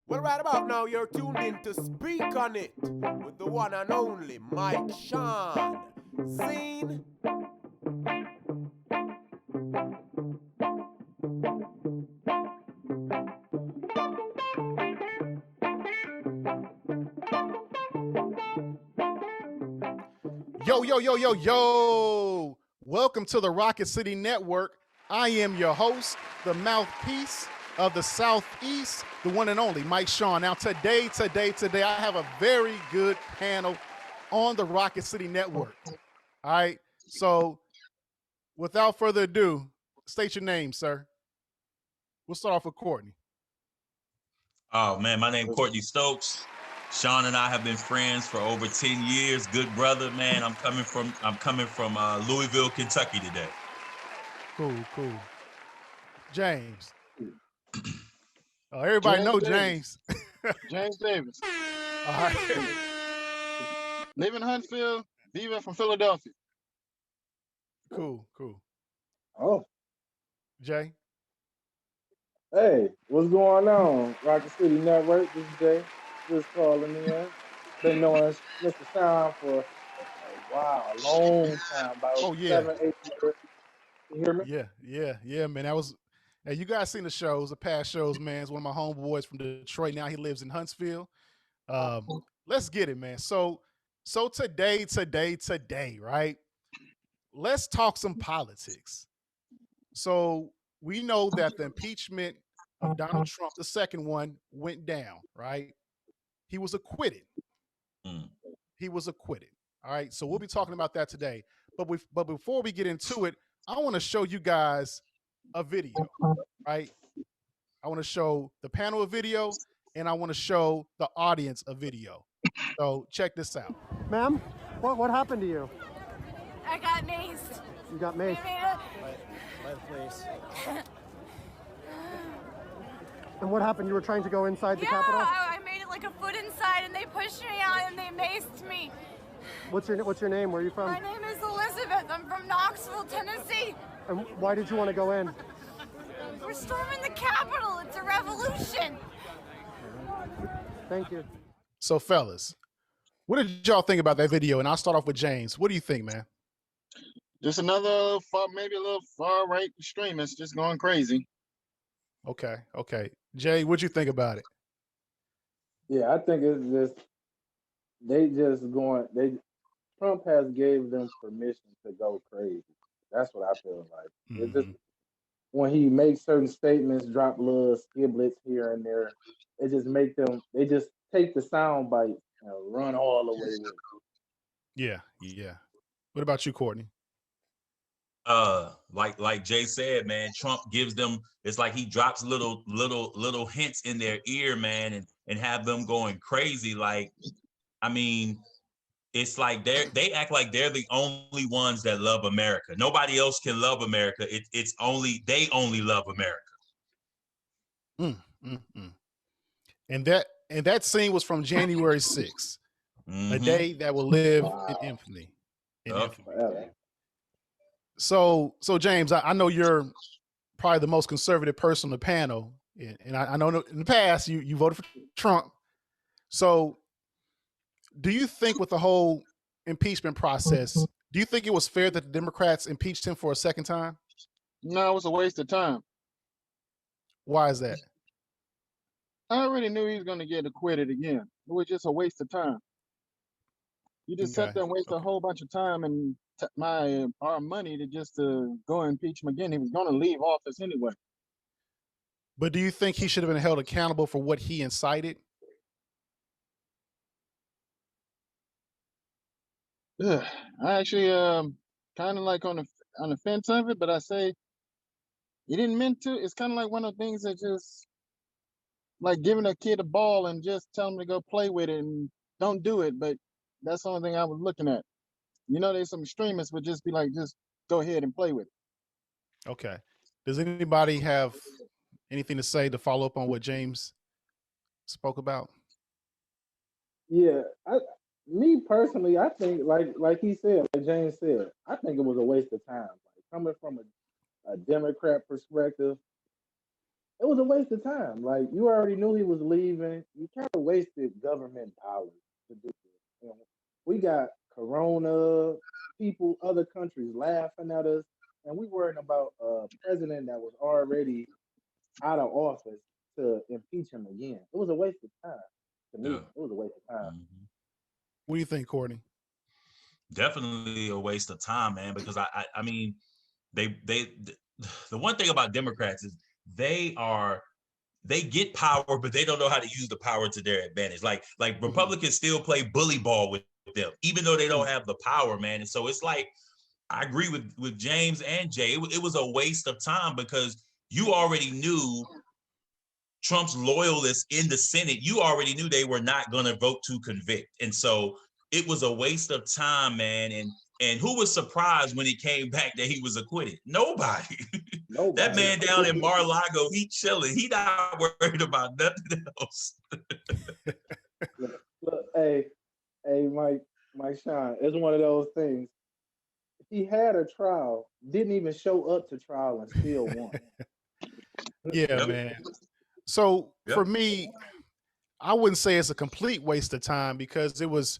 Well, right about now, you're tuned in to Speak on It with the one and only Mike Sean. Scene. Yo, yo, yo, yo, yo. Welcome to the Rocket City Network. I am your host, the mouthpiece of the Southeast, the one and only Mike Sean. Now, today, I have a very good panel on the Rocket City Network. All right. So, without further ado, state your name, sir. We'll start off with Courtney. Oh man, my name Courtney Stokes. Sean and I have been friends for over 10 years. Good brother, man. I'm coming from Louisville, Kentucky today. Cool. James. Oh, everybody know James. James Davis. All right. Live in Huntsville, Viva from Philadelphia. Cool. Oh, Jay. hey, what's going on? Rocket City Network, this is Jay. Just calling in. Been knowing Mr. Sean for a long time, about Yeah. 7, 8 years. You hear me? Yeah, man. That was. Hey, you guys seen the shows, the past shows, man. It's one of my homeboys from Detroit. Now he lives in Huntsville. Let's get it, man. So today, right? Let's talk some politics. So we know that the impeachment of Donald Trump, the second one, went down, right? He was acquitted. He was acquitted. All right. So we'll be talking about that today. But before we get into it, I want to show you guys a video, right? I want to show the panel a video, and I want to show the audience a video. So check this out. Ma'am, what happened to you? I got maced. You got maced. Please. And what happened? You were trying to go inside the Capitol? I made it like a foot inside and they pushed me out and they maced me. What's your name? Where are you from? My name is Elizabeth. I'm from Knoxville, Tennessee. And why did you want to go in? We're storming the Capitol. It's a revolution. Thank you. So, fellas, what did y'all think about that video? And I'll start off with James. What do you think, man? Just another maybe a little far right extremist just going crazy. Okay. Jay, what'd you think about it? Yeah, I think it's Trump has gave them permission to go crazy. That's what I feel like. It's just when he makes certain statements, drop little skiblets here and there, it just they just take the sound bite and run all the way with it. Yeah. What about you, Courtney? Like Jay said, man, Trump gives them, it's like he drops little hints in their ear, man, and have them going crazy. Like, I mean, it's like they act like they're the only ones that love America. Nobody else can love America. They only love America. And that scene was from January 6th, a day that will live in infamy. So James, I know you're probably the most conservative person on the panel, and I know in the past you voted for Trump. So, do you think with the whole impeachment process, do you think it was fair that the Democrats impeached him for a second time? No, it was a waste of time. Why is that? I already knew he was going to get acquitted again. It was just a waste of time. You just sat there and waste a whole bunch of time and our money to go impeach him again. He was going to leave office anyway. But do you think he should have been held accountable for what he incited? I actually kind of like on the fence of it, but I say he didn't mean to. It's kind of like one of the things that just like giving a kid a ball and just tell him to go play with it and don't do it. But that's the only thing I was looking at. You know, there's some extremists would just be like, just go ahead and play with it. Okay. Does anybody have anything to say to follow up on what James spoke about? Yeah, me personally, I think like he said, like James said, I think it was a waste of time. Like coming from a Democrat perspective, it was a waste of time. Like you already knew he was leaving. You kind of wasted government dollars to do this. You know, we got Corona, people, other countries laughing at us, and we worrying about a president that was already out of office to impeach him again. It was a waste of time to me. Yeah. It was a waste of time. Mhm. What do you think, Courtney? Definitely a waste of time, man. Because I mean, they the one thing about Democrats is they are they get power, but they don't know how to use the power to their advantage. Like Republicans still play bully ball with them, even though they don't have the power, man. And so it's like I agree with James and Jay. It was a waste of time because you already knew Trump's loyalists in the Senate, you already knew they were not going to vote to convict. And so it was a waste of time, man. And who was surprised when he came back that he was acquitted? Nobody. That Nobody. man down in Mar-a-Lago, he chilling. He not worried about nothing else. Look, hey, Mike Sean. It's one of those things. He had a trial, didn't even show up to trial, and still won. Yeah, Yep. man. So Yep. for me, I wouldn't say it's a complete waste of time because it was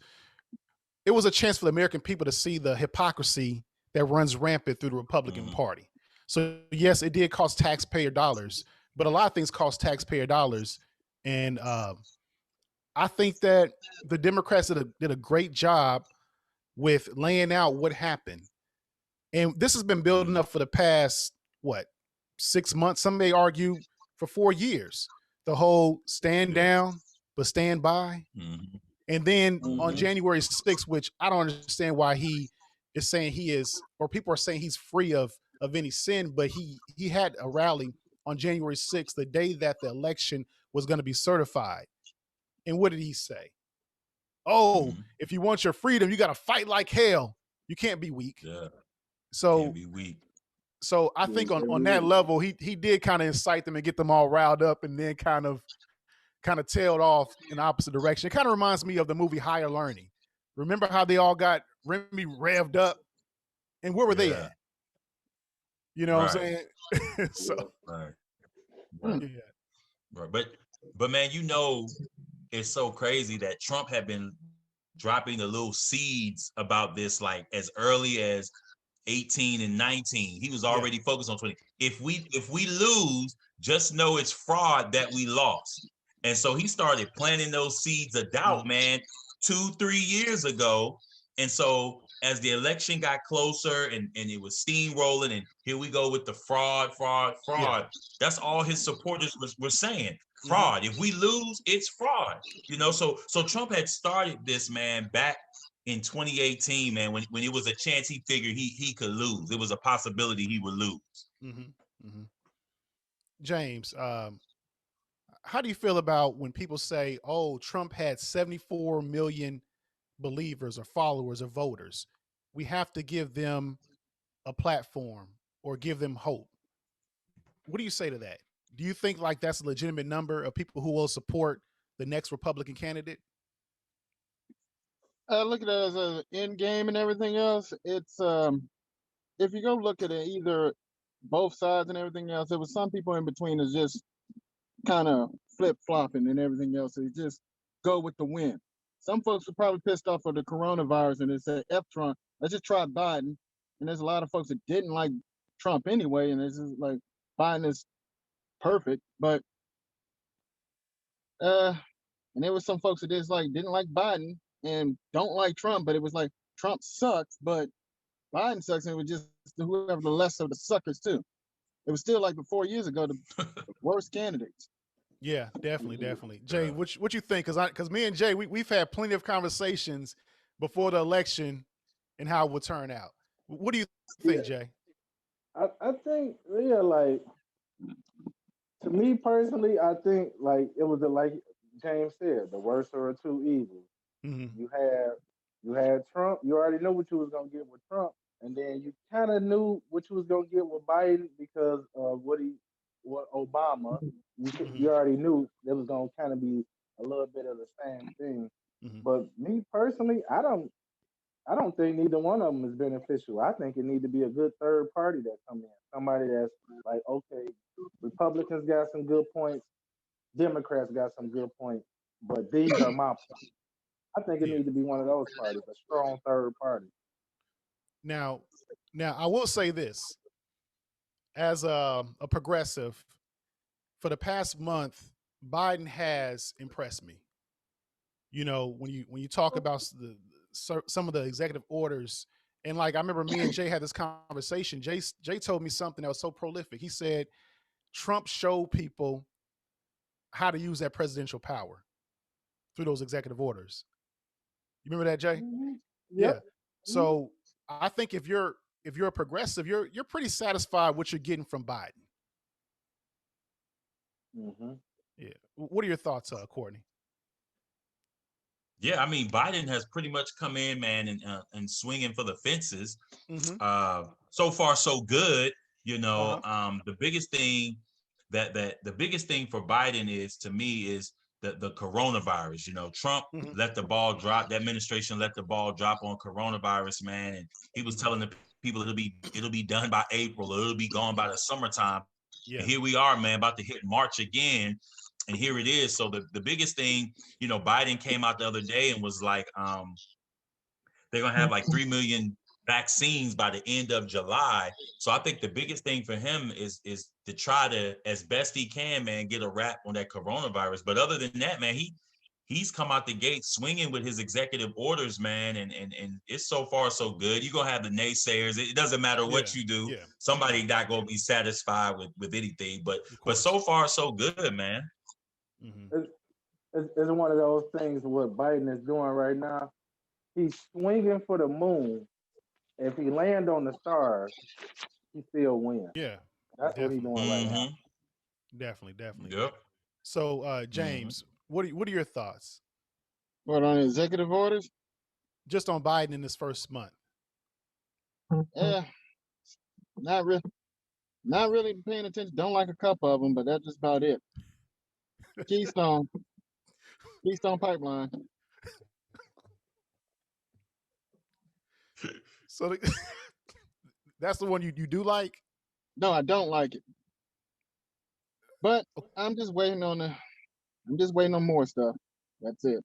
a chance for the American people to see the hypocrisy that runs rampant through the Republican Party. So yes, it did cost taxpayer dollars, but a lot of things cost taxpayer dollars. And I think that the Democrats did a great job with laying out what happened. And this has been building up for the past, 6 months? Some may argue for 4 years. The whole stand down, but stand by. And then on January 6th, which I don't understand why he is saying he is, or people are saying he's free of any sin, but he had a rally on January 6th, the day that the election was going to be certified. And what did he say? Oh, if you want your freedom, you got to fight like hell. You can't be weak. Yeah. So Can't be weak. So I think on that level, he did kind of incite them and get them all riled up, and then kind of tailed off in the opposite direction. It kind of reminds me of the movie Higher Learning. Remember how they all got Remy revved up, and where were they at? You know what I'm saying? So Right. yeah. Right. But man, it's so crazy that Trump had been dropping the little seeds about this like as early as 18 and 19. He was already focused on 20. If we lose, just know it's fraud that we lost. And so he started planting those seeds of doubt, man, 2-3 years ago. And so as the election got closer and it was steamrolling, and here we go with the fraud. That's all his supporters were saying. Fraud. If we lose, it's fraud. So Trump had started this, man, back in 2018, man, when it was a chance he figured he could lose. It was a possibility he would lose. James, how do you feel about when people say, oh, Trump had 74 million believers or followers or voters? We have to give them a platform or give them hope. What do you say to that? Do you think like that's a legitimate number of people who will support the next Republican candidate? Look at it as an end game and everything else. It's if you go look at it, either both sides and everything else, there was some people in between that's just kind of flip flopping and everything else. They just go with the wind. Some folks are probably pissed off of the coronavirus and they say, F Trump, let's just try Biden. And there's a lot of folks that didn't like Trump anyway, and it's just like Biden is perfect. But and there was some folks that just like didn't like Biden and don't like Trump, but it was like Trump sucks, but Biden sucks, and it was just whoever the less of the suckers too. It was still like 4 years ago the worst candidates. Yeah, definitely. Jay, what you think? Because me and Jay, we've had plenty of conversations before the election and how it would turn out. What do you think, Jay? I think, like, to me personally, I think like it was like James said, the worst of the two evils. You had Trump. You already knew what you was gonna get with Trump, and then you kind of knew what you was gonna get with Biden because of what Obama. You already knew it was gonna kind of be a little bit of the same thing. But me personally, I don't think neither one of them is beneficial. I think it need to be a good third party that come in, somebody that's like, okay, Republicans got some good points, Democrats got some good points, but these are my points. I think it Yeah. needs to be one of those parties, a strong third party. Now, I will say this as a progressive, for the past month, Biden has impressed me. You know, when you talk about some of the executive orders, and like I remember me and Jay had this conversation. Jay told me something that was so prolific. He said Trump showed people how to use that presidential power through those executive orders. You remember that, Jay? Mm-hmm. Yeah. Yep. So I think if you're a progressive, you're pretty satisfied what you're getting from Biden. Mm-hmm. Yeah. What are your thoughts, Courtney? Yeah, I mean, Biden has pretty much come in, man, and swinging for the fences. Mm-hmm. So far, so good. You know, Uh-huh. the biggest thing the biggest thing for Biden is, to me, is the coronavirus. You know, Trump Mm-hmm. let the ball drop. The administration let the ball drop on coronavirus, man, and he was telling the people it'll be done by April, or it'll be gone by the summertime. Yeah. And here we are, man, about to hit March again, and here it is. So the biggest thing, you know, Biden came out the other day and was like, they're gonna have like 3 million vaccines by the end of July. So I think the biggest thing for him is to try to, as best he can, man, get a wrap on that coronavirus. But other than that, man, he's come out the gate swinging with his executive orders, man, and it's so far so good. You're gonna have the naysayers. It doesn't matter what you do. Yeah. Somebody not gonna be satisfied with anything. But course. so far so good, man. Mm-hmm. It's one of those things. What Biden is doing right now, he's swinging for the moon. If he land on the stars, he still wins. Yeah. That's what he's Definitely. doing right now. Definitely. Yep. So, James, what are your thoughts What, on executive orders? just on Biden in this first month? Yeah, not really. Not really paying attention. Don't like a couple of them, but that's just about it. Keystone Pipeline. So that's the one you do like? No, I don't like it. But I'm just waiting on more stuff. That's it.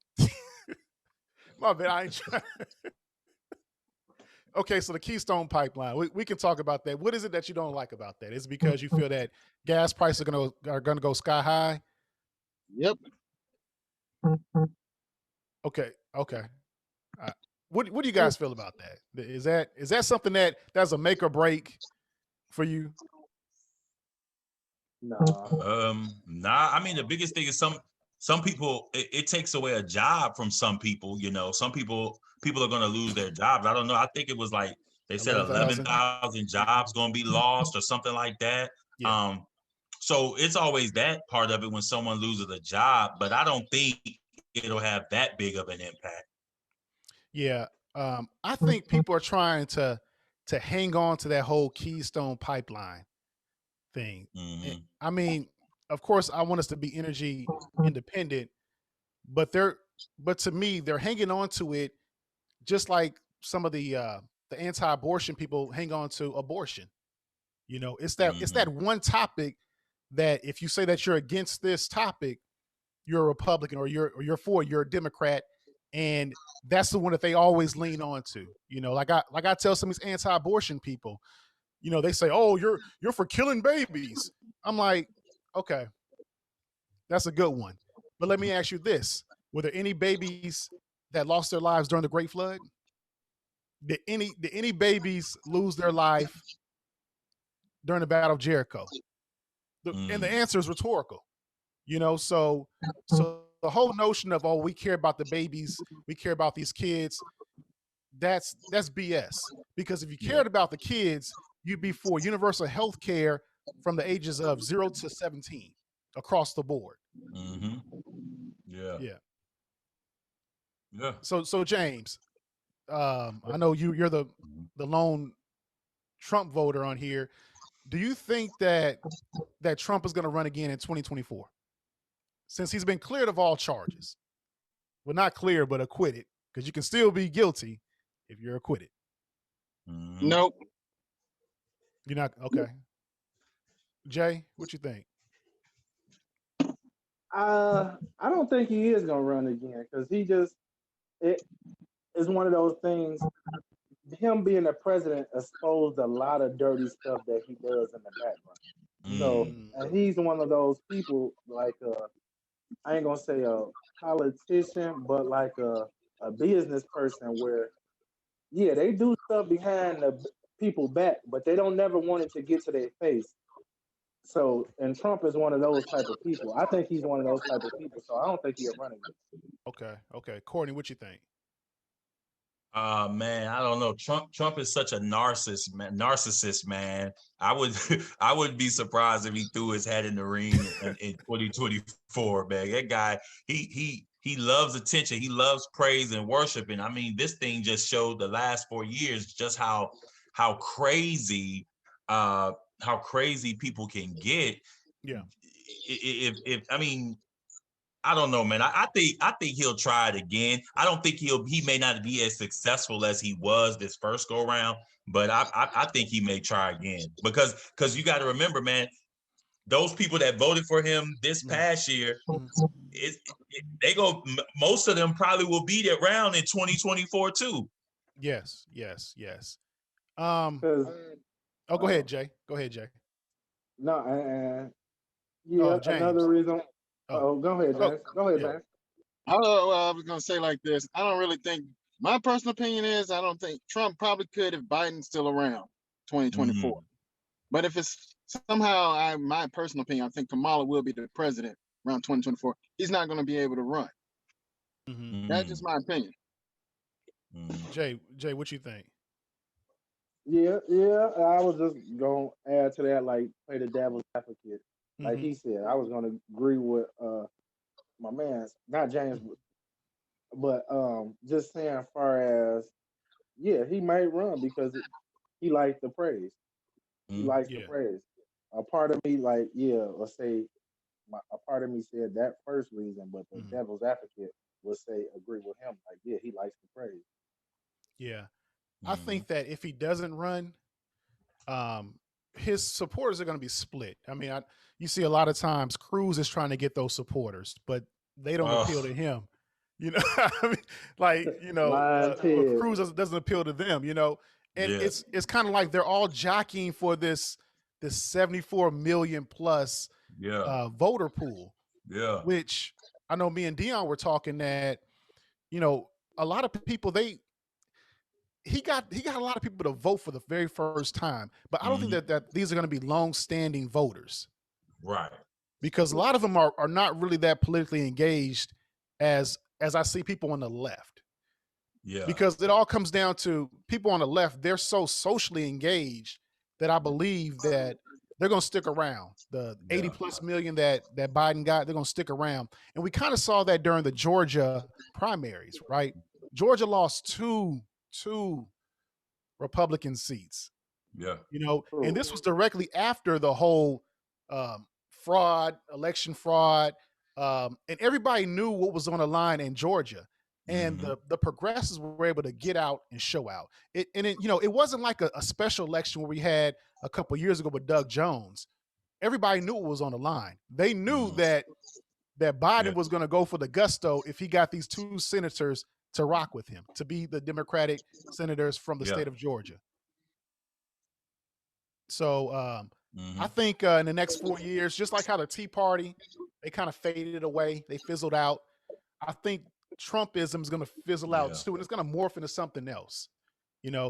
My bad, I ain't trying. Okay, so the Keystone Pipeline, we can talk about that. What is it that you don't like about that? Is it because you feel that gas prices are gonna go sky high? Yep. Okay. What do you guys feel about that? Is that something that's a make or break for you? No. Nah. I mean, the biggest thing is some people, it takes away a job from some people. You know, some people are going to lose their jobs. I don't know. I think it was like they said 11,000. 11,000 jobs going to be lost or something like that. Yeah. So it's always that part of it when someone loses a job, but I don't think it'll have that big of an impact. Yeah. I think people are trying to hang on to that whole Keystone Pipeline thing. Mm-hmm. I mean, of course, I want us to be energy independent, but to me, they're hanging on to it just like some of the anti-abortion people hang on to abortion. You know, it's that one topic that if you say that you're against this topic, you're a Republican, or you're for, you're a Democrat, and that's the one that they always lean on to. You know, like I tell some of these anti-abortion people, you know, they say, "Oh, you're for killing babies." I'm like, okay, that's a good one. But let me ask you this: were there any babies that lost their lives during the Great Flood? Did any babies lose their life during the Battle of Jericho? And the answer is rhetorical. You know, so the whole notion of, oh, we care about the babies, we care about these kids, that's BS. Because if you cared about the kids, you'd be for universal health care from the ages of 0 to 17 across the board. Mm-hmm. Yeah. So James, I know you're the lone Trump voter on here. Do you think that Trump is going to run again in 2024? Since he's been cleared of all charges. Well, not clear, but acquitted, because you can still be guilty if you're acquitted. Nope. You're not? Okay. Jay, what you think? I don't think he is gonna run again because it is one of those things. Him being a president exposed a lot of dirty stuff that he does in the background. So, and he's one of those people like I ain't gonna say a politician, but like a business person where yeah, they do stuff behind the people back, but they don't never want it to get to their face. So, and Trump is one of those type of people. I think he's one of those type of people. So I don't think he'll run again. Okay. Courtney, what you think? Man, I don't know. Trump is such a narcissist, man. I would I wouldn't be surprised if he threw his hat in the ring in 2024, man. That guy, he loves attention, he loves praise and worship. And I mean, this thing just showed the last 4 years just how crazy how crazy people can get. Yeah. If I mean, I don't know, man. I think he'll try it again. I don't think he may not be as successful as he was this first go round, but I think he may try again because you got to remember, man, those people that voted for him this past year, most of them probably will be around in 2024 too. Yes. Go ahead, Jay. No, yeah, James. another reason. Go ahead, James. Go ahead, James. I was gonna say like this. I don't really think. My personal opinion is I don't think Trump probably could if Biden's still around 2024. But if it's somehow, my personal opinion, I think Kamala will be the president around 2024. He's not going to be able to run. That's just my opinion. Jay, what you think? Yeah. I was just gonna add to that, like play the devil's advocate. Like he said, I was gonna agree with my man, not James, but just saying, as far as yeah, he might run because he likes the praise. He likes the praise. A part of me, like, let's say, a part of me said that first reason, but the devil's advocate would say agree with him. Like, yeah, he likes the praise. Yeah, I think that if he doesn't run, his supporters are going to be split. I mean, you see a lot of times Cruz is trying to get those supporters, but they don't appeal to him. You know, I mean, like, Cruz doesn't appeal to them. You know, and it's kind of like they're all jockeying for this 74 million plus voter pool. Yeah, which I know me and Dion were talking that, a lot of people he got a lot of people to vote for the very first time, but I don't think that these are going to be long-standing voters, right? Because a lot of them are not really that politically engaged as I see people on the left. Yeah, because it all comes down to people on the left. They're so socially engaged that I believe that they're going to stick around. The 80 plus million that Biden got, they're going to stick around. And we kind of saw that during the Georgia primaries, right? Georgia lost two Republican seats. Yeah. And this was directly after the whole election fraud. And everybody knew what was on the line in Georgia. And the progressives were able to get out and show out. It wasn't like a special election where we had a couple years ago with Doug Jones. Everybody knew what was on the line. They knew that Biden was going to go for the gusto if he got these two senators to rock with him, to be the Democratic senators from the state of Georgia. So I think in the next 4 years, just like how the Tea Party, they kind of faded away, they fizzled out. I think Trumpism is going to fizzle out too, and it's going to morph into something else. Yeah,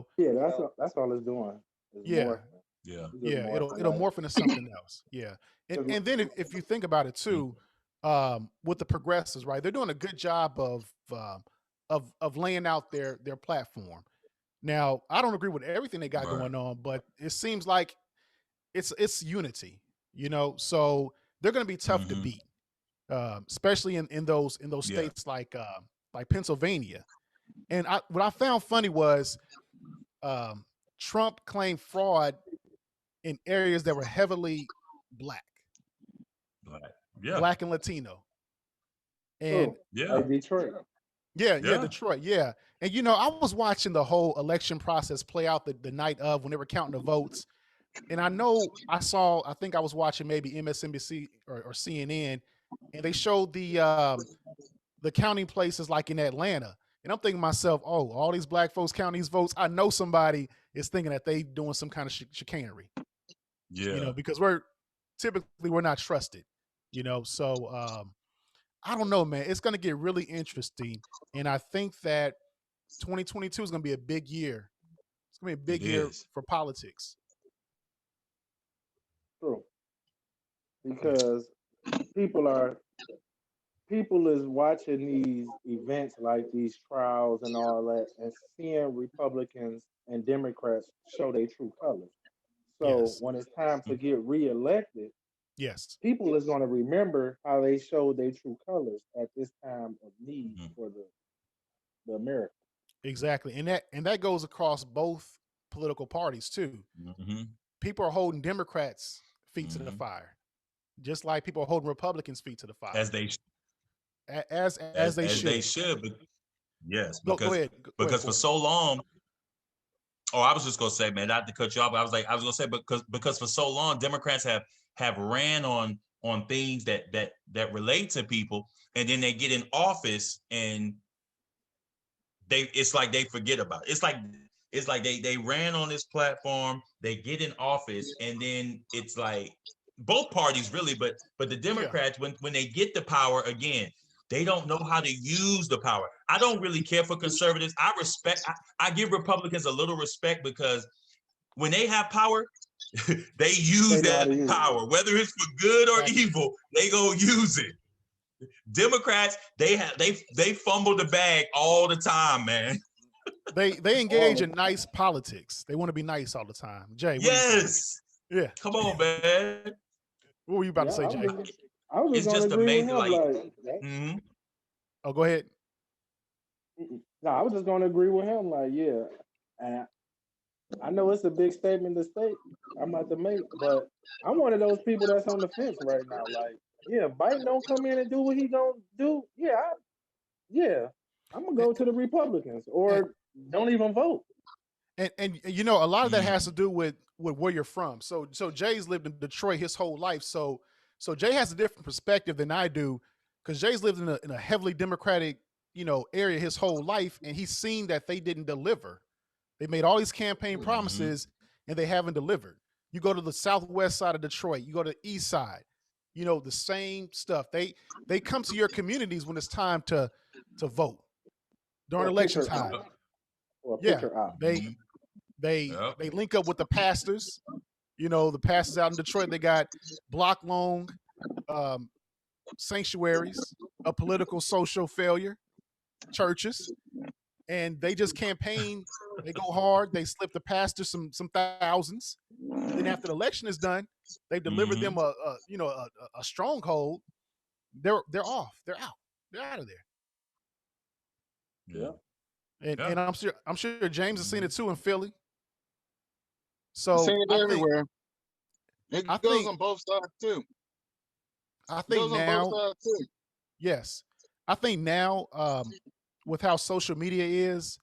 that's all it's doing. It'll morph into something else. Yeah, and then if you think about it too, with the progressives, right? They're doing a good job of laying out their platform. Now, I don't agree with everything they got going on, but it seems like it's unity. So they're going to be tough to beat. Especially in those states like Pennsylvania. And what I found funny was Trump claimed fraud in areas that were heavily black and Latino. And like Detroit. Detroit. Yeah. And I was watching the whole election process play out the night of when they were counting the votes. And I think I was watching maybe MSNBC or CNN, and they showed the counting places like in Atlanta. And I'm thinking to myself, oh, all these black folks counting these votes. I know somebody is thinking that they doing some kind of chicanery, Yeah. because we're not trusted, So I don't know, man. It's going to get really interesting, and I think that 2022 is going to be a big year. It's going to be a big It year is. for politics. True. Yeah. Because people is watching these events like these trials and all that and seeing Republicans and Democrats show their true colors. So Yes. when it's time to Mhm. get reelected, Yes. people is going to remember how they showed their true colors at this time of need Mhm. for the America. Exactly. And that goes across both political parties too. Mhm. People are holding Democrats' feet to the Mhm. fire, just like people are holding Republicans' feet to the As fire, they as they as they should. should. But yes, Go ahead. Go ahead, because for Corey. so long. Oh, I was just gonna say, man, not to cut you off, but I was gonna say because for so long, Democrats have ran on things that relate to people, and then they get in office and it's like they forget about it. It's like they ran on this platform, they get in office, and then it's like both parties really, but the Yeah. Democrats when they get the power again, they don't know how to use the power. I don't really care for conservatives. I give Republicans a little respect because when they have power, they use They know how to that use it. power, whether it's for good or Exactly. evil. They go use it. Democrats, they fumble the bag all the time, man. They All engage the in time. nice politics. They want to be nice all the time. Jay, what do you think? Yes, Yeah. come on, man. What were you about to Yeah, say, Jay? I was just It's gonna just agree with amazing. him. Like, Like, that, mm-hmm, Oh, go ahead. no, I was just gonna agree with him. Like, yeah, and I know it's a big statement to state I'm about to make, but I'm one of those people that's on the fence right now. Like, yeah, if Biden don't come in and do what he gonna do. Yeah, I'm gonna And, go to the Republicans and, or don't even vote. and a lot of that has to mm-hmm, do with where you're from. So Jay's lived in Detroit his whole life. So Jay has a different perspective than I do, because Jay's lived in a heavily Democratic area his whole life, and he's seen that they didn't deliver. They made all these campaign mm-hmm, promises and they haven't delivered. You go to the southwest side of Detroit, you go to the east side, the same stuff. They come to your communities when it's time to vote during Or election picker time. out. Or Yeah, picker out. they mm-hmm. they Yep. they link up with the pastors. The pastors out in Detroit, they got block long um, sanctuaries of political social failure, churches, and they just campaign. They go hard. They slip the pastor some thousands. Then after the election is done, they've delivered Mm-hmm. them a stronghold. They're off. They're out. They're out of there. Yeah. Yeah. And Yeah. I'm sure James has seen Mm-hmm. it too in Philly. I've So seen it everywhere. I It goes think on both sides too. I It think goes on both now, sides too. yes, I think now, with how social media is,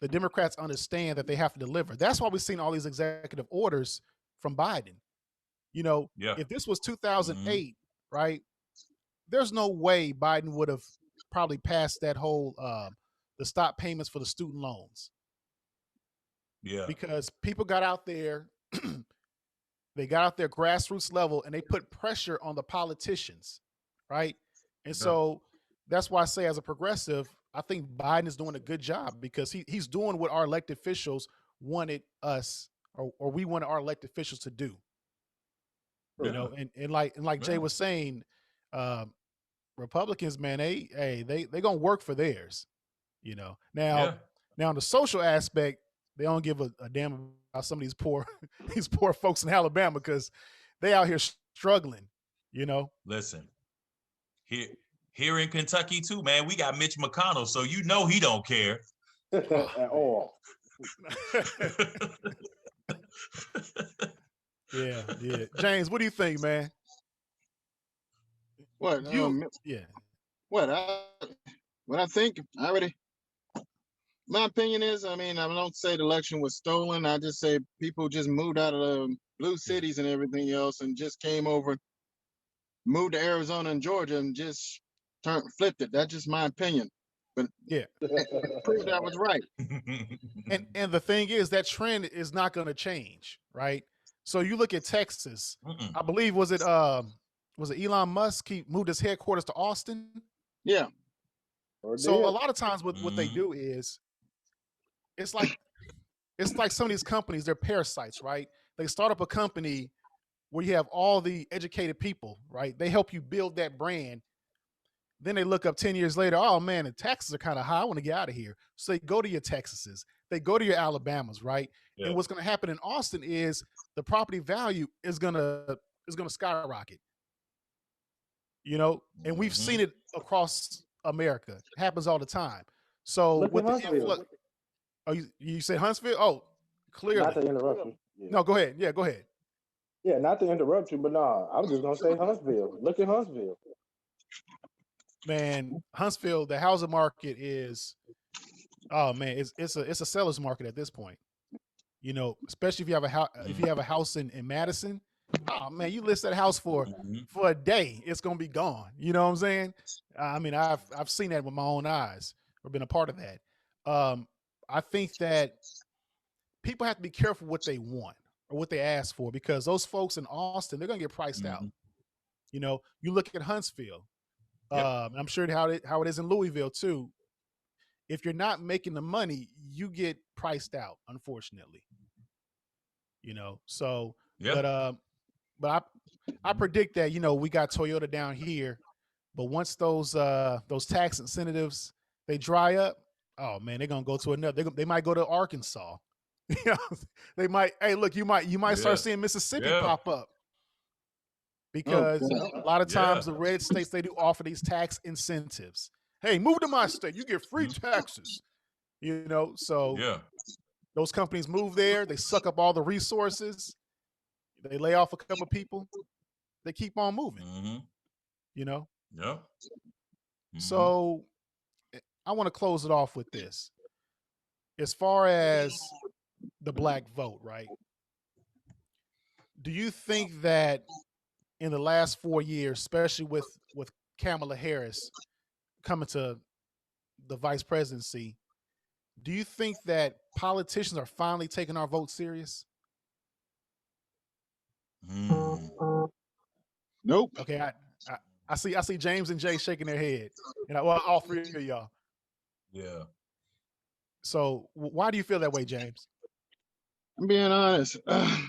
the Democrats understand that they have to deliver. That's why we've seen all these executive orders from Biden. Yeah. If this was Mm-hmm. 2008, right? There's no way Biden would have probably passed that whole the stop payments for the student loans, Yeah. because people got out there, they got out there grassroots level, and they put pressure on the politicians, right? And Yeah. so that's why I say, as a progressive, I think Biden is doing a good job, because he's doing what our elected officials wanted us, or we wanted our elected officials to do. Yeah. And like Jay Yeah. was saying, um, Republicans, man, they gonna work for theirs. Now, Yeah. now in the social aspect, they don't give a damn about some of these poor these poor folks in Alabama, because they out here struggling. You know, Listen, here here in Kentucky too, man, we got Mitch McConnell, so you know he don't care. oh, At all. yeah. James, what do you think, man? What? You, yeah, What? What I think? I already. My opinion is, I mean, I don't say the election was stolen. I just say people just moved out of blue cities and everything else, and just came over, moved to Arizona and Georgia, and just flipped it. That's just my opinion, but Yeah. proved I was right. And the thing is that trend is not going to change, right? So you look at Texas. I believe was it Elon Musk? He moved his headquarters to Austin. Yeah. So a lot of times what they do is it's like some of these companies, they're parasites, right? They start up a company where you have all the educated people, right? They help you build that brand. Then they look up 10 years later, oh man, the taxes are kind of high. I want to get out of here. So they go to your Texases, they go to your Alabamas, right? Yeah. And what's going to happen in Austin is the property value is gonna skyrocket. You know, and we've seen it across America. It happens all the time. So Look at with the Huntsville. influx, oh, you said Huntsville? Oh, clearly. Not to interrupt you. Yeah. No, go ahead. Yeah, go ahead. Yeah, not to interrupt you, but no, I was just gonna say Huntsville. Look at Huntsville. Man, Huntsville, the housing market is, oh man, it's a seller's market at this point. You know, especially if you have a house in Madison. Oh man, you list that house for a day, it's gonna be gone. You know what I'm saying? I mean, I've seen that with my own eyes, or been a part of that. I think that people have to be careful what they want or what they ask for, because those folks in Austin, they're gonna get priced out. You know, you look at Huntsville. I'm sure how it is in Louisville too. If you're not making the money, you get priced out, unfortunately. You know, so but I predict that, you know, we got Toyota down here, but once those tax incentives they dry up, oh man, they're gonna go to another. They might go to Arkansas. You know, they might. Hey, look, you might start seeing Mississippi pop up, because a lot of times the red states, they do offer these tax incentives. Hey, move to my state, you get free taxes. You know, so those companies move there, they suck up all the resources, they lay off a couple people, they keep on moving. You know? Yeah. So I want to close it off with this. As far as the black vote, right? Do you think that in the last 4 years, especially with Kamala Harris coming to the vice presidency, do you think that politicians are finally taking our vote serious? Nope. Okay, I see James and Jay shaking their head, and well, all three of y'all. Yeah. So why do you feel that way, James? I'm being honest. The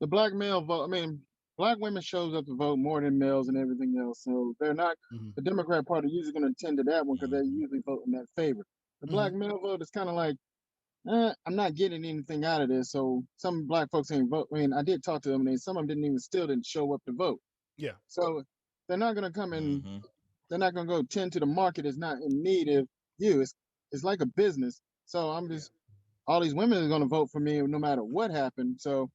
black male vote. I mean, black women shows up to vote more than males and everything else. So they're not. The Democrat Party usually going to tend to that one because they usually vote in that favor. The black male vote is kind of like, I'm not getting anything out of this. So some black folks ain't vote. I mean, I did talk to them, and some of them didn't show up to vote. Yeah. So they're not going to come in. They're not going to go tend to the market is not in need of you. It's like a business. So I'm just all these women are going to vote for me no matter what happened. So,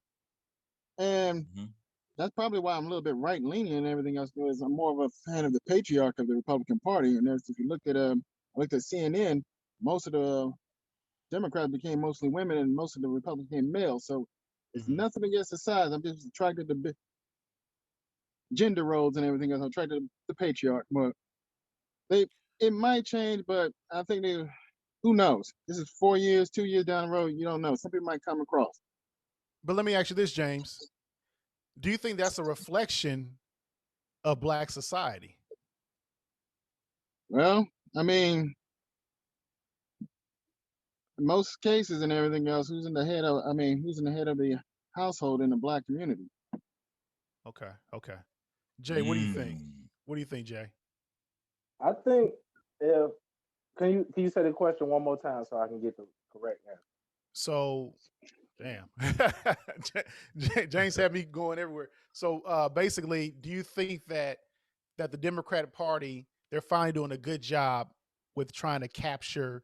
and that's probably why I'm a little bit right leaning and everything else, because I'm more of a fan of the patriarch of the Republican Party. And if you look at I looked at CNN, most of the Democrats became mostly women, and most of the Republicans became male. So it's nothing against the size. I'm just attracted to gender roles and everything else. I'm attracted to the patriarch, but it might change, but I think who knows? This is 4 years, 2 years down the road. You don't know. Some people might come across. But let me ask you this, James. Do you think that's a reflection of black society? Well, I mean, in most cases and everything else, who's in the head of the household in the black community? Okay. Jay, what do you think? What do you think, Jay? I think if can you say the question one more time so I can get the correct answer? So, damn, James had me going everywhere. So basically, do you think that the Democratic Party, they're finally doing a good job with trying to capture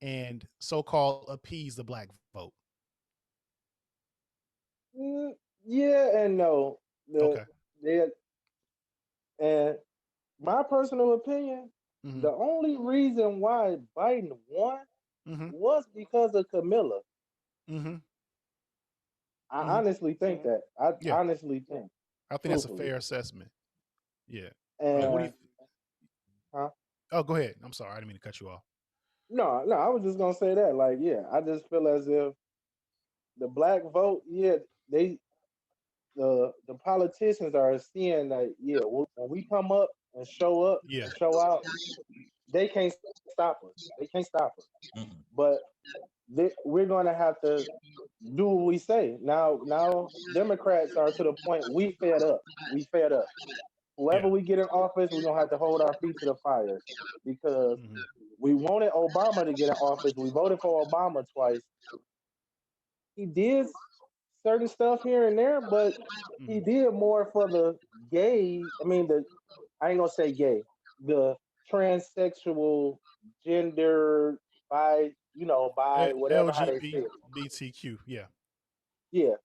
and so-called appease the black vote? Yeah and no. Okay. And my personal opinion, the only reason why Biden won was because of Camilla. I honestly think that. I Yeah. honestly think. I think that's a Truthfully. fair assessment. Yeah. What do And you? huh? Oh, go ahead. I'm sorry, I didn't mean to cut you off. No, I was just gonna say that. Like, yeah, I just feel as if the black vote, yeah, they the politicians are seeing that, yeah, when we come up Yeah. and show out, they can't stop us. They can't stop us. Mm-mm. But we're going to have to do what we say. Now, Democrats are to the point we fed up. We fed up. Whoever Yeah. we get in office, we're gonna have to hold our feet to the fire because Mhm. we wanted Obama to get in office. We voted for Obama twice. He did certain stuff here and there, but he Mhm. did more for the gay. I mean, the I ain't gonna say gay, the transsexual, gender, by whatever how they say it. LGBTQ. Yeah. Yeah,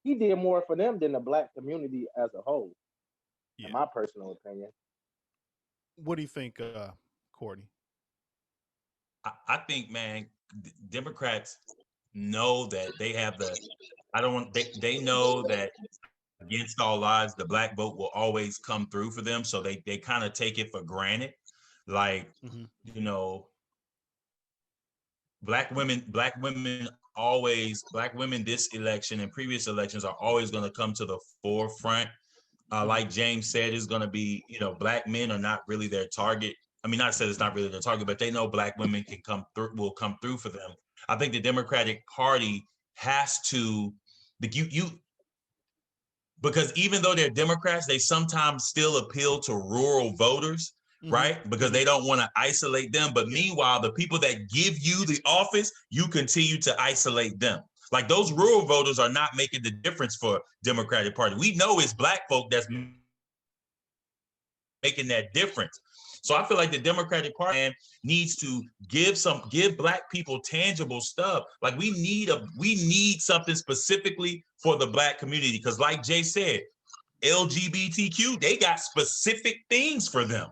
he did more for them than the black community as a whole, in Yeah. my personal opinion. What do you think, Courtney? I think, man, Democrats know that they have the. I don't want. They know that against all odds, the black vote will always come through for them. So they kind of take it for granted. Like, Mm-hmm. you know, black women this election and previous elections are always going to come to the forefront. Like James said, is going to be, black men are not really their target. I mean, not said it's not really their target, but they know black women will come through for them. I think the Democratic Party has to, because even though they're Democrats, they sometimes still appeal to rural voters, right? Because they don't want to isolate them. But meanwhile, the people that give you the office, you continue to isolate them. Like those rural voters are not making the difference for Democratic Party. We know it's black folk that's making that difference. So I feel like the Democratic Party needs to give black people tangible stuff. Like we need something specifically for the black community. Because like Jay said, LGBTQ, they got specific things for them.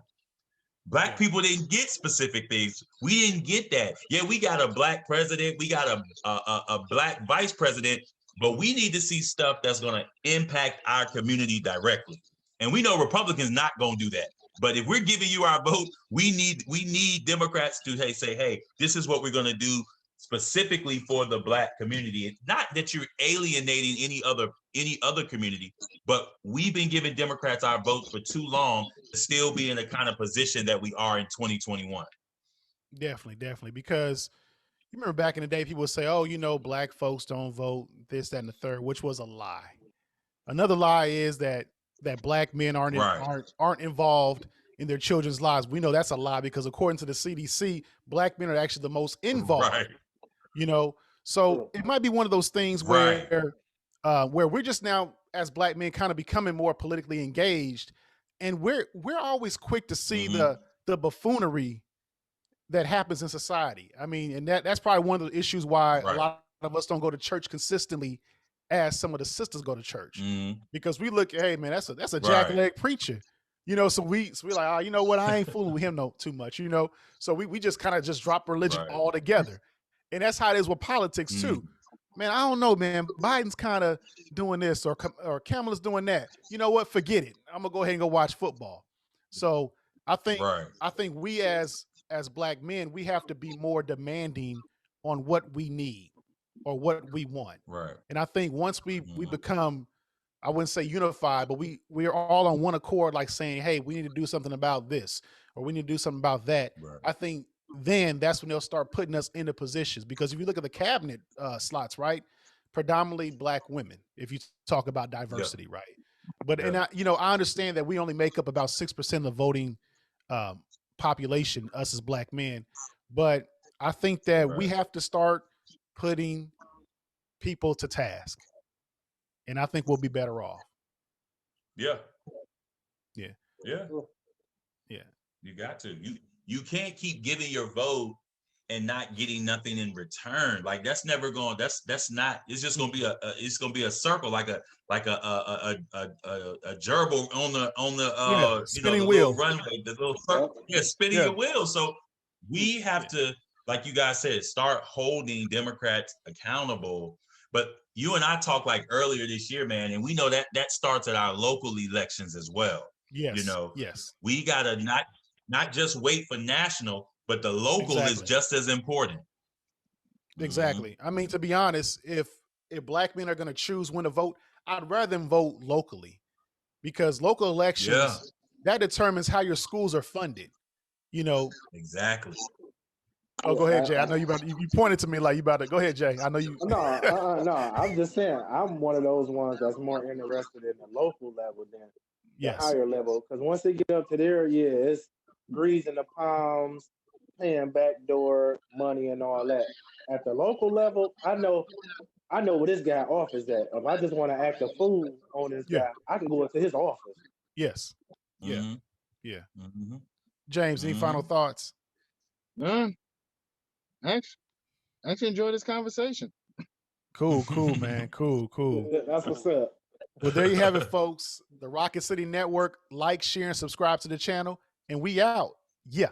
Black people didn't get specific things. We didn't get that. Yeah, we got a black president, we got a black vice president, but we need to see stuff that's going to impact our community directly. And we know Republicans not going to do that. But if we're giving you our vote, we need Democrats to say, hey, this is what we're going to do specifically for the black community. Not that you're alienating any other community, but we've been giving Democrats our votes for too long to still be in the kind of position that we are in 2021. Definitely. Because you remember back in the day, people would say, oh, black folks don't vote, this, that, and the third, which was a lie. Another lie is that black men aren't involved in their children's lives. We know that's a lie because according to the CDC, black men are actually the most involved. Right. So it might be one of those things where we're just now as black men kind of becoming more politically engaged, and we're always quick to see the buffoonery that happens in society. I mean, and that's probably one of the issues why a lot of us don't go to church consistently as some of the sisters go to church, because we look, hey man, that's a jackleg preacher, so we're like, oh, you know what, I ain't fooling with him too much, so we just kind of just drop religion altogether. And that's how it is with politics too. Man, I don't know, man, Biden's kind of doing this or Kamala's doing that. You know what, forget it, I'm gonna go ahead and go watch football. So I think we as black men, we have to be more demanding on what we need or what we want. Right. And I think once we become, I wouldn't say unified, but we are all on one accord, like saying, hey, we need to do something about this or we need to do something about that. Right. I think then that's when they'll start putting us into positions, because if you look at the cabinet slots, right, predominantly black women, if you talk about diversity, right? But and I understand that we only make up about 6% of the voting population, us as black men, but I think that we have to start putting people to task, and I think we'll be better off. Yeah. You got to. You can't keep giving your vote and not getting nothing in return. Like that's never going. That's not. It's just going to be a circle, like a gerbil on the spinning the wheel, little runway, the little circle, spinning your wheel. So we have to, like you guys said, start holding Democrats accountable But you and I talked like earlier this year, man, and we know that starts at our local elections as well. Yes. You know, yes. We gotta not just wait for national, but the local is just as important. Exactly. I mean, to be honest, if black men are going to choose when to vote, I'd rather them vote locally, because local elections, that determines how your schools are funded. You know. Exactly. Oh, go ahead, Jay. I know you pointed to me like you about to. Go ahead, Jay. I know you. No, I'm just saying I'm one of those ones that's more interested in the local level than the higher level. Because once they get up to there, it's greasing the palms, paying backdoor money and all that. At the local level, I know where this guy office at. If I just want to act a fool on this guy, I can go into his office. Yes. Yeah. Mm-hmm. Yeah. Mm-hmm. James, any final thoughts? Actually enjoy this conversation. Cool, man. Cool. That's what's up. Well, there you have it, folks. The Rocket City Network. Like, share, and subscribe to the channel. And we out. Yeah.